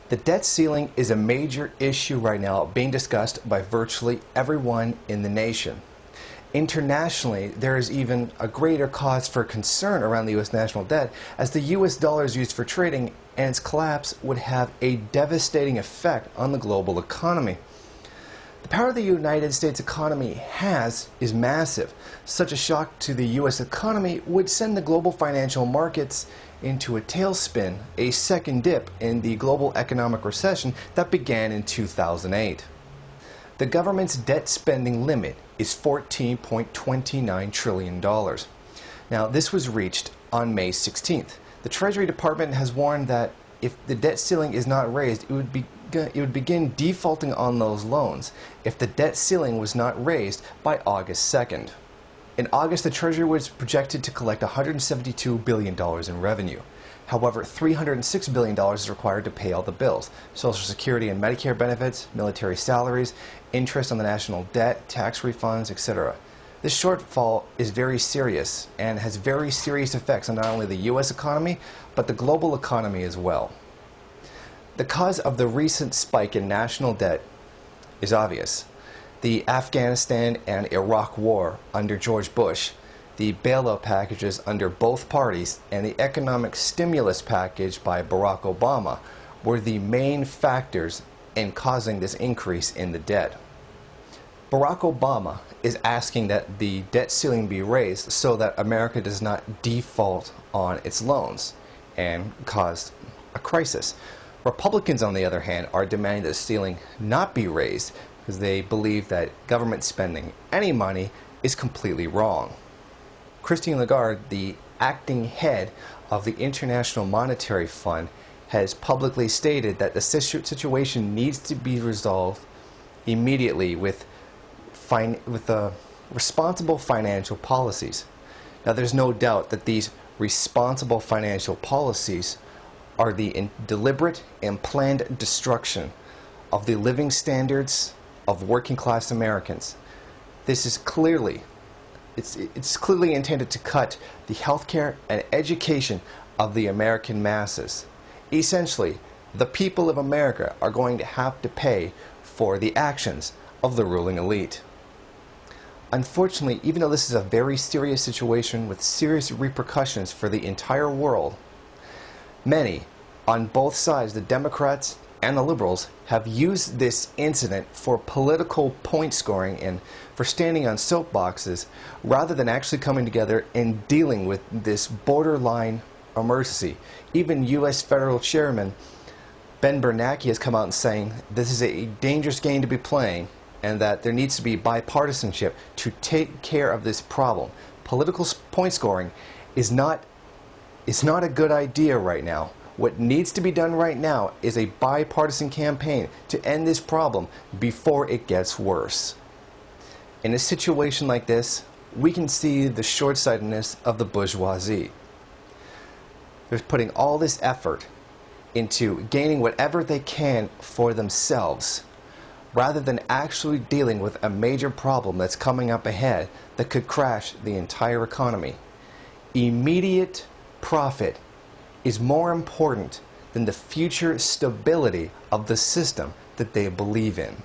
The debt ceiling is a major issue right now being discussed by virtually everyone in the nation. Internationally, there is even a greater cause for concern around the U.S. national debt, as the U.S. dollar is used for trading and its collapse would have a devastating effect on the global economy. The power the United States economy is massive. Such a shock to the U.S. economy would send the global financial markets into a tailspin, a second dip in the global economic recession that began in 2008. The government's debt spending limit is $14.29 trillion. Now, this was reached on May 16th. The Treasury Department has warned that if the debt ceiling is not raised, it would begin defaulting on those loans if the debt ceiling was not raised by August 2nd. In August, the Treasury was projected to collect $172 billion in revenue. However, $306 billion is required to pay all the bills: Social Security and Medicare benefits, military salaries, interest on the national debt, tax refunds, etc. This shortfall is very serious and has very serious effects on not only the U.S. economy, but the global economy as well. The cause of the recent spike in national debt is obvious. The Afghanistan and Iraq war under George Bush, the bailout packages under both parties, and the economic stimulus package by Barack Obama were the main factors in causing this increase in the debt. Barack Obama is asking that the debt ceiling be raised so that America does not default on its loans and cause a crisis. Republicans, on the other hand, are demanding that the ceiling not be raised because they believe that government spending any money is completely wrong. Christine Lagarde, the acting head of the International Monetary Fund, has publicly stated that the situation needs to be resolved immediately with responsible financial policies. Now, there's no doubt that these responsible financial policies are the deliberate and planned destruction of the living standards of working class Americans. This is clearly It's clearly intended to cut the healthcare and education of the American masses. Essentially, the people of America are going to have to pay for the actions of the ruling elite. Unfortunately, even though this is a very serious situation with serious repercussions for the entire world, many, on both sides, the Democrats and the liberals, have used this incident for political point scoring and for standing on soapboxes rather than actually coming together and dealing with this borderline emergency. Even U.S. Federal Chairman Ben Bernanke has come out and saying this is a dangerous game to be playing and that there needs to be bipartisanship to take care of this problem. Political point scoring is not a good idea right now. What needs to be done right now is a bipartisan campaign to end this problem before it gets worse. In a situation like this, we can see the short-sightedness of the bourgeoisie. They're putting all this effort into gaining whatever they can for themselves, rather than actually dealing with a major problem that's coming up ahead that could crash the entire economy. Immediate profit is more important than the future stability of the system that they believe in.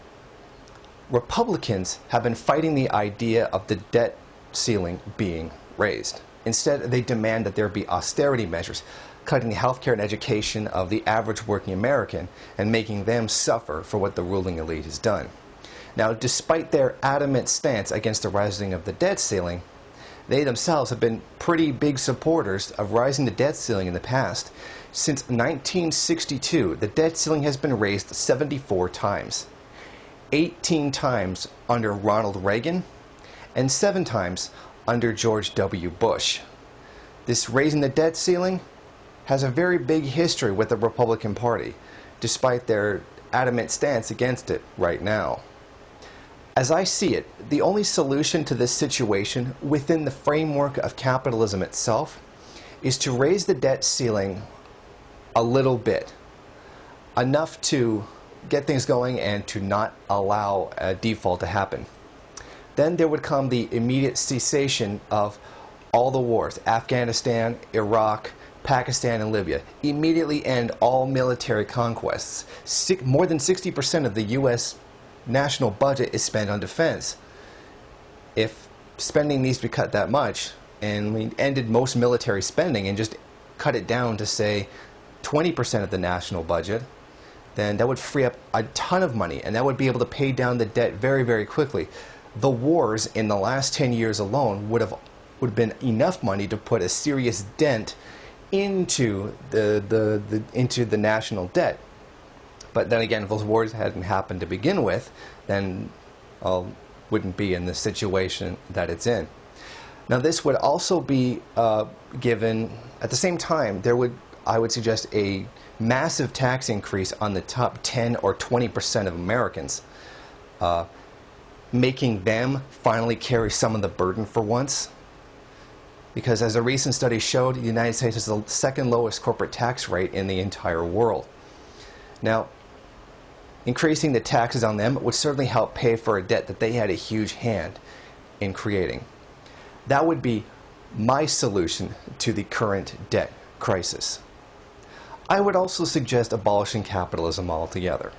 Republicans have been fighting the idea of the debt ceiling being raised. Instead, they demand that there be austerity measures, cutting the healthcare and education of the average working American and making them suffer for what the ruling elite has done. Now, despite their adamant stance against the rising of the debt ceiling, they themselves have been pretty big supporters of raising the debt ceiling in the past. Since 1962, the debt ceiling has been raised 74 times. 18 times under Ronald Reagan and 7 times under George W. Bush. This raising the debt ceiling has a very big history with the Republican Party, despite their adamant stance against it right now. As I see it, the only solution to this situation within the framework of capitalism itself is to raise the debt ceiling a little bit, enough to get things going and to not allow a default to happen. Then there would come the immediate cessation of all the wars: Afghanistan, Iraq, Pakistan and Libya. Immediately end all military conquests. More than 60% of the U.S. national budget is spent on defense. If spending needs to be cut that much, and we ended most military spending and just cut it down to, say, 20% of the national budget, then that would free up a ton of money, and that would be able to pay down the debt very, very quickly. The wars in the last 10 years alone would have been enough money to put a serious dent into the national debt. But then again, if those wars hadn't happened to begin with, then wouldn't be in the situation that it's in. Now, this would also be given at the same time. I would suggest a massive tax increase on the top 10 or 20% of Americans, making them finally carry some of the burden for once. Because as a recent study showed, the United States has the second lowest corporate tax rate in the entire world. Now, increasing the taxes on them would certainly help pay for a debt that they had a huge hand in creating. That would be my solution to the current debt crisis. I would also suggest abolishing capitalism altogether.